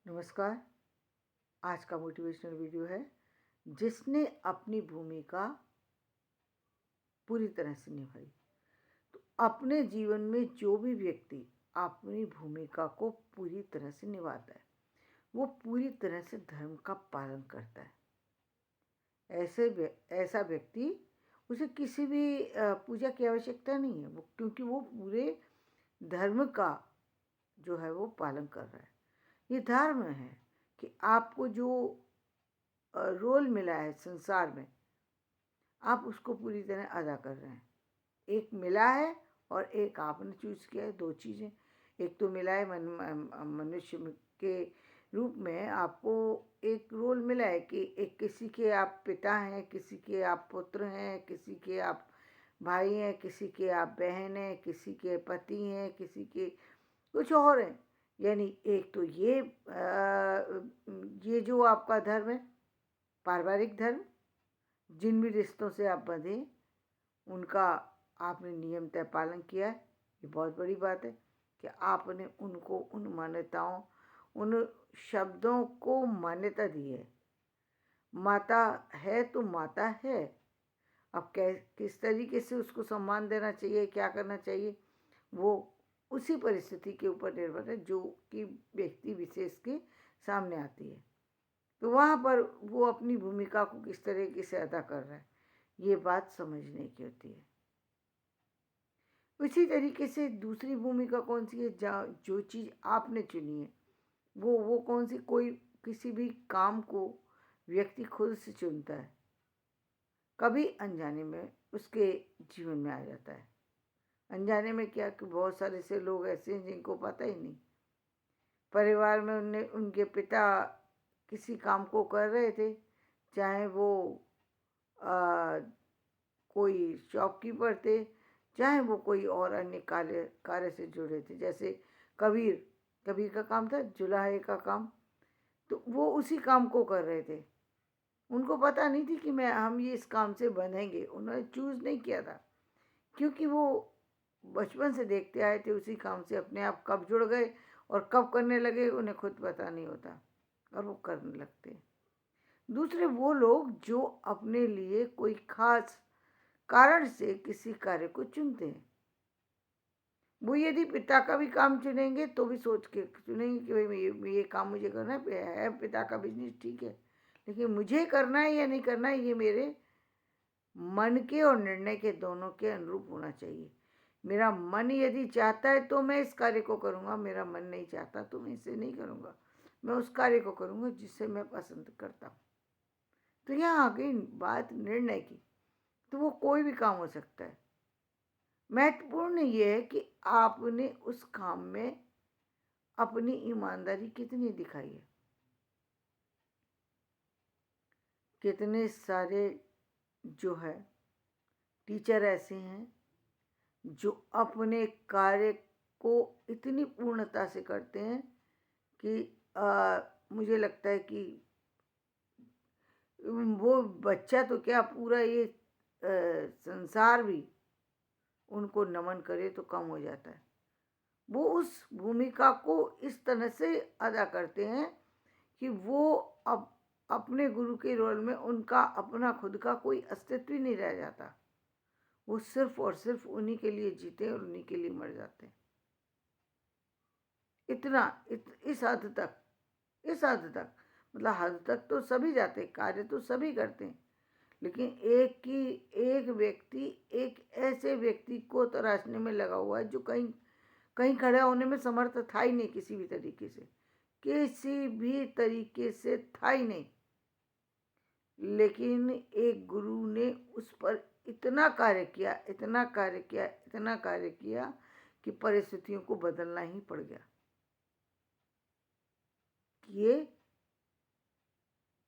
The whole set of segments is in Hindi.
नमस्कार। आज का मोटिवेशनल वीडियो है जिसने अपनी भूमिका पूरी तरह से निभाई। तो अपने जीवन में जो भी व्यक्ति अपनी भूमिका को पूरी तरह से निभाता है वो पूरी तरह से धर्म का पालन करता है। ऐसा व्यक्ति उसे किसी भी पूजा की आवश्यकता नहीं है वो, क्योंकि वो पूरे धर्म का जो है वो पालन कर रहा है। ये धर्म है कि आपको जो रोल मिला है संसार में आप उसको पूरी तरह अदा कर रहे हैं। एक मिला है और एक आपने चूज किया है। दो चीज़ें, एक तो मिला है मनुष्य के रूप में आपको एक रोल मिला है कि एक किसी के आप पिता हैं, किसी के आप पुत्र हैं, किसी के आप भाई हैं, किसी के आप बहन हैं, किसी के पति हैं, किसी के कुछ और हैं। यानी एक तो ये जो आपका धर्म है, पारिवारिक धर्म, जिन भी रिश्तों से आप बंधे उनका आपने नियमतः पालन किया है। ये बहुत बड़ी बात है कि आपने उनको उन मान्यताओं, उन शब्दों को मान्यता दी है। माता है तो माता है। अब किस तरीके से उसको सम्मान देना चाहिए, क्या करना चाहिए, वो उसी परिस्थिति के ऊपर निर्भर है जो कि व्यक्ति विशेष के सामने आती है। तो वहाँ पर वो अपनी भूमिका को किस तरीके से अदा कर रहा है, ये बात समझने की होती है। उसी तरीके से दूसरी भूमिका कौन सी है, जो चीज़ आपने चुनी है वो कौन सी। कोई किसी भी काम को व्यक्ति खुद से चुनता है, कभी अनजाने में उसके जीवन में आ जाता है। अनजाने में क्या कि बहुत सारे से लोग ऐसे हैं जिनको पता ही नहीं। परिवार में उनके पिता किसी काम को कर रहे थे, चाहे वो कोई शॉपकीपर थे, चाहे वो कोई और अन्य कार्य से जुड़े थे। जैसे कबीर का काम था जुलाहे का काम, तो वो उसी काम को कर रहे थे। उनको पता नहीं थी कि हम ये इस काम से बनेंगे। उन्होंने चूज़ नहीं किया था, क्योंकि वो बचपन से देखते आए थे उसी काम से। अपने आप कब जुड़ गए और कब करने लगे उन्हें खुद पता नहीं होता, और वो करने लगते। दूसरे वो लोग जो अपने लिए कोई खास कारण से किसी कार्य को चुनते हैं। वो यदि पिता का भी काम चुनेंगे तो भी सोच के चुनेंगे कि भाई ये काम मुझे करना है, पिता का बिजनेस ठीक है, लेकिन मुझे करना है या नहीं करना है ये मेरे मन के और निर्णय के दोनों के अनुरूप होना चाहिए। मेरा मन यदि चाहता है तो मैं इस कार्य को करूँगा, मेरा मन नहीं चाहता तो मैं इसे नहीं करूँगा। मैं उस कार्य को करूँगा जिसे मैं पसंद करता हूँ। तो यहाँ आ गई बात निर्णय की। तो वो कोई भी काम हो सकता है। महत्वपूर्ण ये है कि आपने उस काम में अपनी ईमानदारी कितनी दिखाई है। कितने सारे जो है टीचर ऐसे हैं जो अपने कार्य को इतनी पूर्णता से करते हैं कि मुझे लगता है कि वो बच्चा तो क्या, पूरा ये संसार भी उनको नमन करे तो कम हो जाता है। वो उस भूमिका को इस तरह से अदा करते हैं कि वो अब अपने गुरु के रोल में उनका अपना खुद का कोई अस्तित्व ही नहीं रह जाता। वो सिर्फ और सिर्फ उन्हीं के लिए जीते और उन्हीं के लिए मर जाते हैं। इस हद तक मतलब हद तक तो सभी जाते हैं, कार्य तो सभी करते हैं, लेकिन एक व्यक्ति एक ऐसे व्यक्ति को तराशने में लगा हुआ है जो कहीं कहीं खड़ा होने में समर्थ था ही नहीं, किसी भी तरीके से था ही नहीं। लेकिन एक गुरु ने उस पर इतना कार्य किया कि परिस्थितियों को बदलना ही पड़ गया।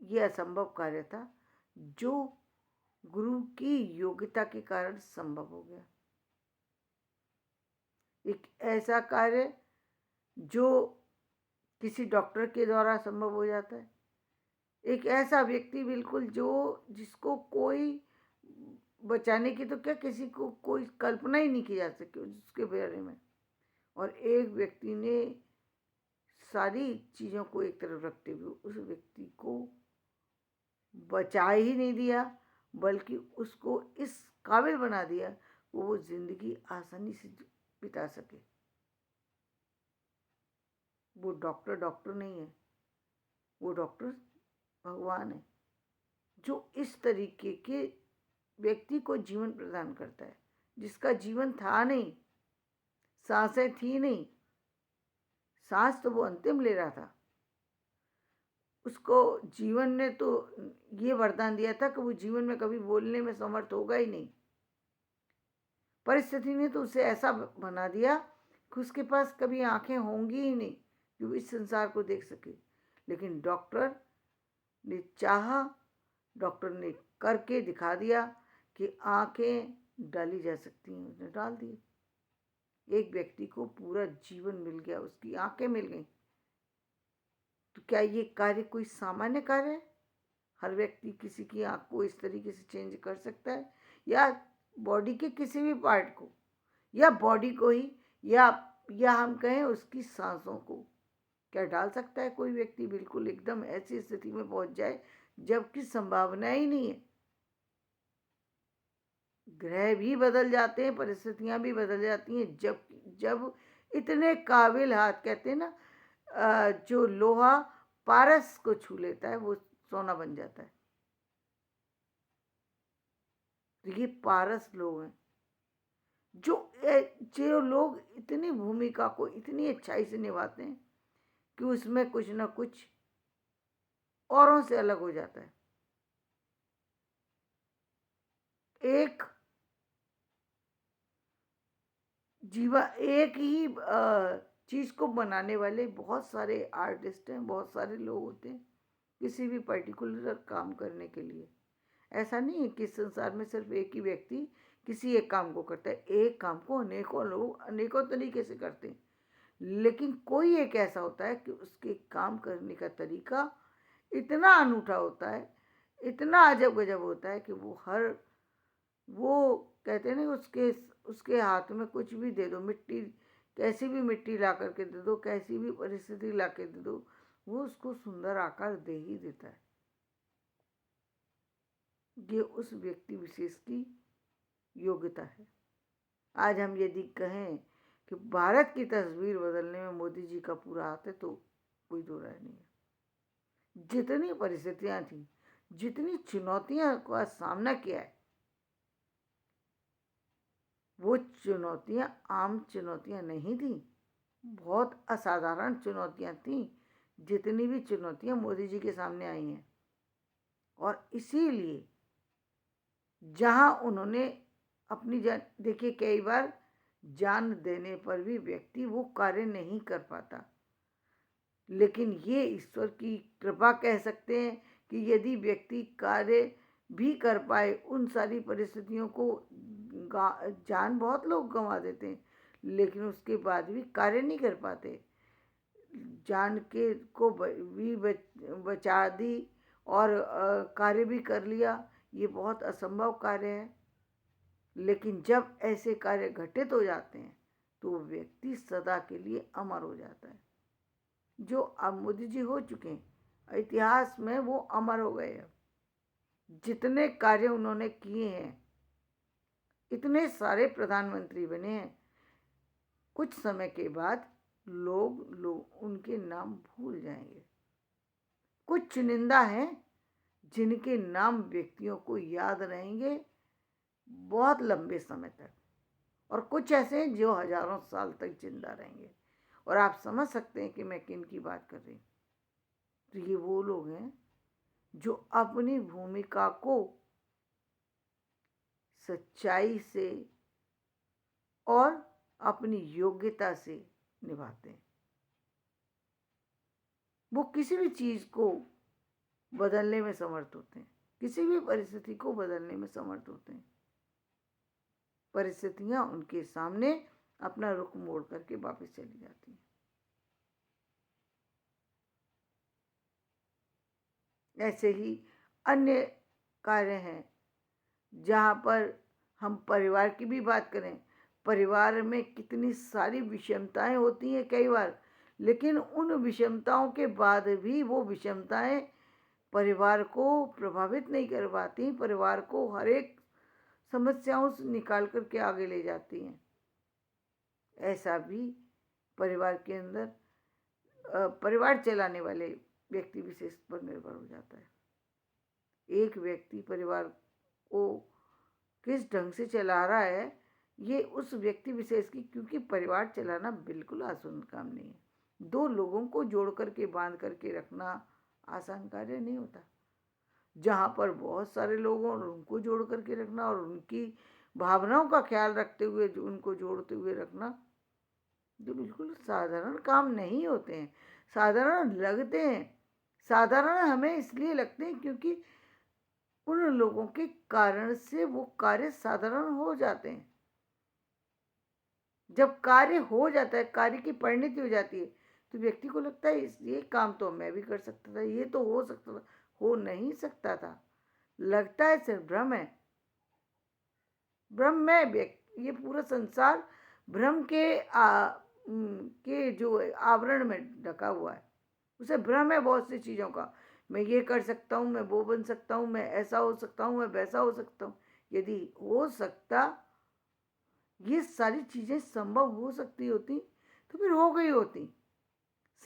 ये असंभव कार्य था जो गुरु की योग्यता के कारण संभव हो गया। एक ऐसा कार्य जो किसी डॉक्टर के द्वारा संभव हो जाता है। एक ऐसा व्यक्ति बिल्कुल जिसको कोई बचाने की तो क्या, किसी को कोई कल्पना ही नहीं की जा सके उसके बारे में, और एक व्यक्ति ने सारी चीज़ों को एक तरफ रखते हुए उस व्यक्ति को बचा ही नहीं दिया, बल्कि उसको इस काबिल बना दिया वो ज़िंदगी आसानी से बिता सके। वो डॉक्टर डॉक्टर नहीं है, वो डॉक्टर भगवान है, जो इस तरीके के व्यक्ति को जीवन प्रदान करता है, जिसका जीवन था नहीं, सांसें थी नहीं, सांस तो वो अंतिम ले रहा था। उसको जीवन ने तो ये वरदान दिया था कि वो जीवन में कभी बोलने में समर्थ होगा ही नहीं। परिस्थिति ने तो उसे ऐसा बना दिया कि उसके पास कभी आंखें होंगी ही नहीं कि वो इस संसार को देख सके। लेकिन डॉक्टर ने चाहा, डॉक्टर ने करके दिखा दिया कि आंखें डाली जा सकती हैं, उसने डाल दी। एक व्यक्ति को पूरा जीवन मिल गया, उसकी आंखें मिल गई। तो क्या ये कार्य कोई सामान्य कार्य है? हर व्यक्ति किसी की आंख को इस तरीके से चेंज कर सकता है, या बॉडी के किसी भी पार्ट को, या बॉडी को ही, या हम कहें उसकी सांसों को क्या डाल सकता है कोई व्यक्ति? बिल्कुल एकदम ऐसी स्थिति में पहुंच जाए जबकि संभावना ही नहीं है। ग्रह भी बदल जाते हैं, परिस्थितियां भी बदल जाती हैं। जब जब इतने काबिल हाथ, कहते हैं ना, जो लोहा पारस को छू लेता है वो सोना बन जाता है। तो ये पारस लोग हैं, जो लोग इतनी भूमिका को इतनी अच्छाई से निभाते हैं कि उसमें कुछ ना कुछ औरों से अलग हो जाता है। एक एक ही चीज़ को बनाने वाले बहुत सारे आर्टिस्ट हैं, बहुत सारे लोग होते हैं किसी भी पर्टिकुलर काम करने के लिए। ऐसा नहीं है कि संसार में सिर्फ एक ही व्यक्ति किसी एक काम को करता है। एक काम को अनेकों लोग अनेकों तरीके से करते हैं, लेकिन कोई एक ऐसा होता है कि उसके काम करने का तरीका इतना अनूठा होता है, इतना अजब गजब होता है कि वो कहते हैं ना, उसके उसके हाथ में कुछ भी दे दो, मिट्टी, कैसी भी मिट्टी ला करके दे दो, कैसी भी परिस्थिति ला के दे दो, वो उसको सुंदर आकार दे ही देता है। ये उस व्यक्ति विशेष की योग्यता है। आज हम यदि कहें कि भारत की तस्वीर बदलने में मोदी जी का पूरा हाथ है तो कोई दो राय नहीं है। जितनी परिस्थितियां थी, जितनी चुनौतियां का सामना किया है, वो चुनौतियां आम चुनौतियां नहीं थी, बहुत असाधारण चुनौतियां थी। जितनी भी चुनौतियां मोदी जी के सामने आई हैं, और इसीलिए जहां उन्होंने अपनी जान, देखिए कई बार जान देने पर भी व्यक्ति वो कार्य नहीं कर पाता, लेकिन ये ईश्वर की कृपा कह सकते हैं कि यदि व्यक्ति कार्य भी कर पाए, उन सारी परिस्थितियों को, जान बहुत लोग गंवा देते हैं लेकिन उसके बाद भी कार्य नहीं कर पाते। जान के को भी बचा दी और कार्य भी कर लिया, ये बहुत असंभव कार्य है। लेकिन जब ऐसे कार्य घटित हो जाते हैं तो व्यक्ति सदा के लिए अमर हो जाता है। जो अब मोदी जी हो चुके हैं, इतिहास में वो अमर हो गए हैं। जितने कार्य उन्होंने किए हैं, इतने सारे प्रधानमंत्री बने हैं, कुछ समय के बाद लोग उनके नाम भूल जाएंगे। कुछ चुनिंदा हैं जिनके नाम व्यक्तियों को याद रहेंगे बहुत लंबे समय तक, और कुछ ऐसे हैं जो हजारों साल तक जिंदा रहेंगे। और आप समझ सकते हैं कि मैं किन की बात कर रही हूँ। तो ये वो लोग हैं जो अपनी भूमिका को सच्चाई से और अपनी योग्यता से निभाते हैं। वो किसी भी चीज को बदलने में समर्थ होते हैं, किसी भी परिस्थिति को बदलने में समर्थ होते हैं। परिस्थितियां उनके सामने अपना रुख मोड़ करके वापस चली जाती हैं। ऐसे ही अन्य कार्य हैं जहाँ पर हम परिवार की भी बात करें, परिवार में कितनी सारी विषमताएं होती हैं कई बार, लेकिन उन विषमताओं के बाद भी वो विषमताएं परिवार को प्रभावित नहीं कर पाती, परिवार को हर एक समस्याओं से निकाल करके आगे ले जाती हैं। ऐसा भी परिवार के अंदर परिवार चलाने वाले व्यक्ति विशेष पर निर्भर हो जाता है। एक व्यक्ति परिवार को किस ढंग से चला रहा है ये उस व्यक्ति विशेष की, क्योंकि परिवार चलाना बिल्कुल आसान काम नहीं है। दो लोगों को जोड़ करके बांध करके रखना आसान कार्य नहीं होता। जहाँ पर बहुत सारे लोग हों और उनको जोड़ करके रखना और उनकी भावनाओं का ख्याल रखते हुए जो उनको जोड़ते हुए रखना, जो बिल्कुल साधारण काम नहीं होते हैं। साधारण लगते हैं, साधारण हमें इसलिए लगते हैं क्योंकि उन लोगों के कारण से वो कार्य साधारण हो जाते हैं। जब कार्य हो जाता है, कार्य की परिणति हो जाती है, तो व्यक्ति को लगता है ये काम तो मैं भी कर सकता था, ये तो हो सकता था, हो नहीं सकता था। लगता है सिर्फ भ्रम है, भ्रम में ये पूरा संसार भ्रम के जो आवरण में ढका हुआ है, उसे भ्रम है बहुत सी चीज़ों का। मैं ये कर सकता हूँ, मैं वो बन सकता हूँ, मैं ऐसा हो सकता हूँ, मैं वैसा हो सकता हूँ। यदि हो सकता ये सारी चीज़ें संभव हो सकती होती तो फिर हो गई होती।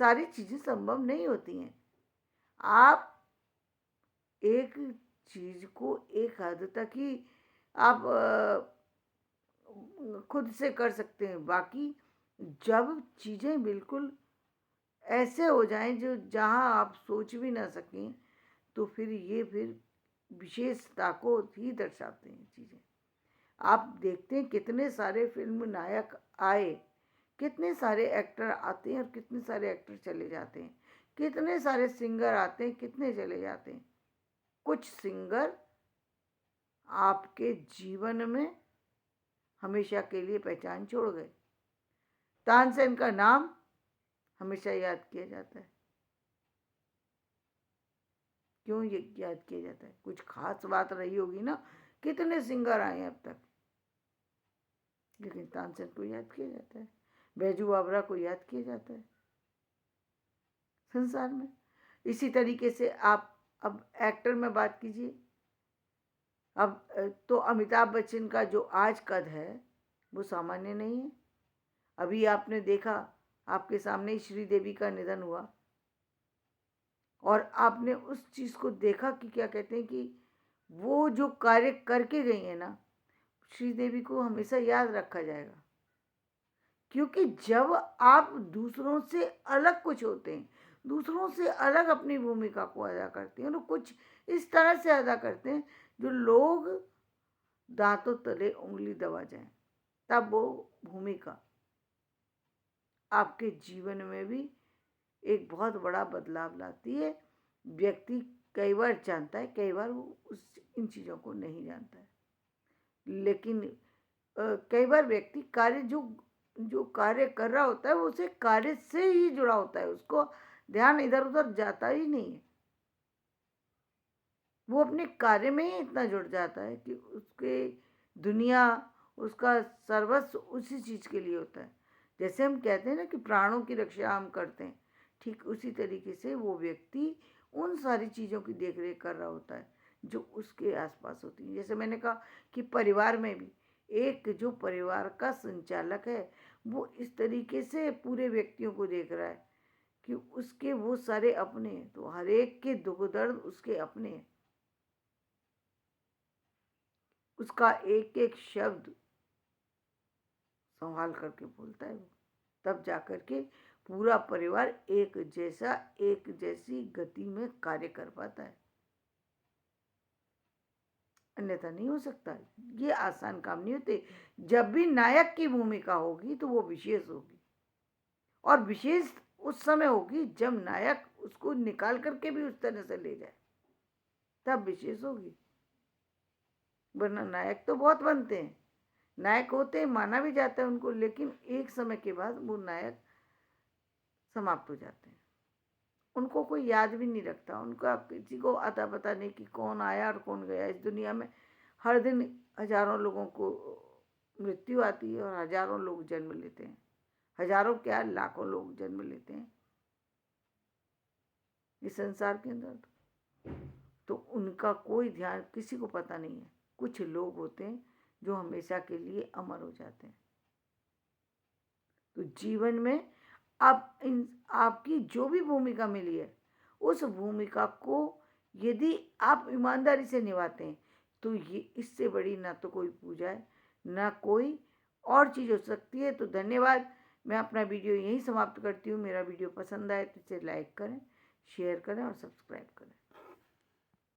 सारी चीज़ें संभव नहीं होती हैं। आप एक चीज़ को एक हद तक ही आप खुद से कर सकते हैं, बाकी जब चीज़ें बिल्कुल ऐसे हो जाएं जो जहां आप सोच भी ना सकें, तो फिर विशेषता को ही दर्शाते हैं चीज़ें। आप देखते हैं कितने सारे फिल्म नायक आए, कितने सारे एक्टर आते हैं और कितने सारे एक्टर चले जाते हैं, कितने सारे सिंगर आते हैं, कितने चले जाते हैं। कुछ सिंगर आपके जीवन में हमेशा के लिए पहचान छोड़ गए। तानसेन का नाम हमेशा याद किया जाता है। क्यों ये याद किया जाता है? कुछ खास बात रही होगी ना। कितने सिंगर आए अब तक, लेकिन तानसेन को याद किया जाता है, बैजू बावरा को याद किया जाता है संसार में। इसी तरीके से आप अब एक्टर में बात कीजिए। अब तो अमिताभ बच्चन का जो आज कद है वो सामान्य नहीं है। अभी आपने देखा, आपके सामने ही श्रीदेवी का निधन हुआ और आपने उस चीज़ को देखा कि क्या कहते हैं कि वो जो कार्य करके गई है ना, श्रीदेवी को हमेशा याद रखा जाएगा। क्योंकि जब आप दूसरों से अलग कुछ होते हैं, दूसरों से अलग अपनी भूमिका को अदा करते हैं और कुछ इस तरह से अदा करते हैं जो लोग दांतों तले उंगली दबा जाएं, तब वो भूमिका आपके जीवन में भी एक बहुत बड़ा बदलाव लाती है। व्यक्ति कई बार जानता है, कई बार वो इन चीज़ों को नहीं जानता है, लेकिन कई बार व्यक्ति कार्य जो कार्य कर रहा होता है वो उसे कार्य से ही जुड़ा होता है, उसको ध्यान इधर उधर जाता ही नहीं है। वो अपने कार्य में ही इतना जुड़ जाता है कि उसके दुनिया, उसका सर्वस्व उसी चीज़ के लिए होता है। जैसे हम कहते हैं ना कि प्राणों की रक्षा हम करते हैं, ठीक उसी तरीके से वो व्यक्ति उन सारी चीज़ों की देख रेख कर रहा होता है जो उसके आसपास होती हैं। जैसे मैंने कहा कि परिवार में भी एक जो परिवार का संचालक है वो इस तरीके से पूरे व्यक्तियों को देख रहा है कि उसके वो सारे अपने हैं, तो हर एक के दुख दर्द उसके अपने हैं। उसका एक एक शब्द संभाल करके बोलता है वो, तब जाकर के पूरा परिवार एक जैसी गति में कार्य कर पाता है। अन्यथा नहीं हो सकता। ये आसान काम नहीं होते। जब भी नायक की भूमिका होगी तो वो विशेष होगी, और विशेष उस समय होगी जब नायक उसको निकाल करके भी उस तरह से ले जाए, तब विशेष होगी। वरना नायक तो बहुत बनते हैं, नायक होते हैं, माना भी जाता है उनको, लेकिन एक समय के बाद वो नायक समाप्त हो जाते हैं। उनको कोई याद भी नहीं रखता, उनका किसी को अता पता नहीं कि कौन आया और कौन गया। इस दुनिया में हर दिन हजारों लोगों को मृत्यु आती है और हजारों लोग जन्म लेते हैं, हजारों क्या लाखों लोग जन्म लेते हैं इस संसार के अंदर। तो उनका कोई ध्यान किसी को पता नहीं है। कुछ लोग होते हैं जो हमेशा के लिए अमर हो जाते हैं। तो जीवन में आपकी जो भी भूमिका मिली है, उस भूमिका को यदि आप ईमानदारी से निभाते हैं तो ये इससे बड़ी ना तो कोई पूजा है, ना कोई और चीज़ हो सकती है। तो धन्यवाद। मैं अपना वीडियो यहीं समाप्त करती हूँ। मेरा वीडियो पसंद आए तो इसे लाइक करें, शेयर करें और सब्सक्राइब करें।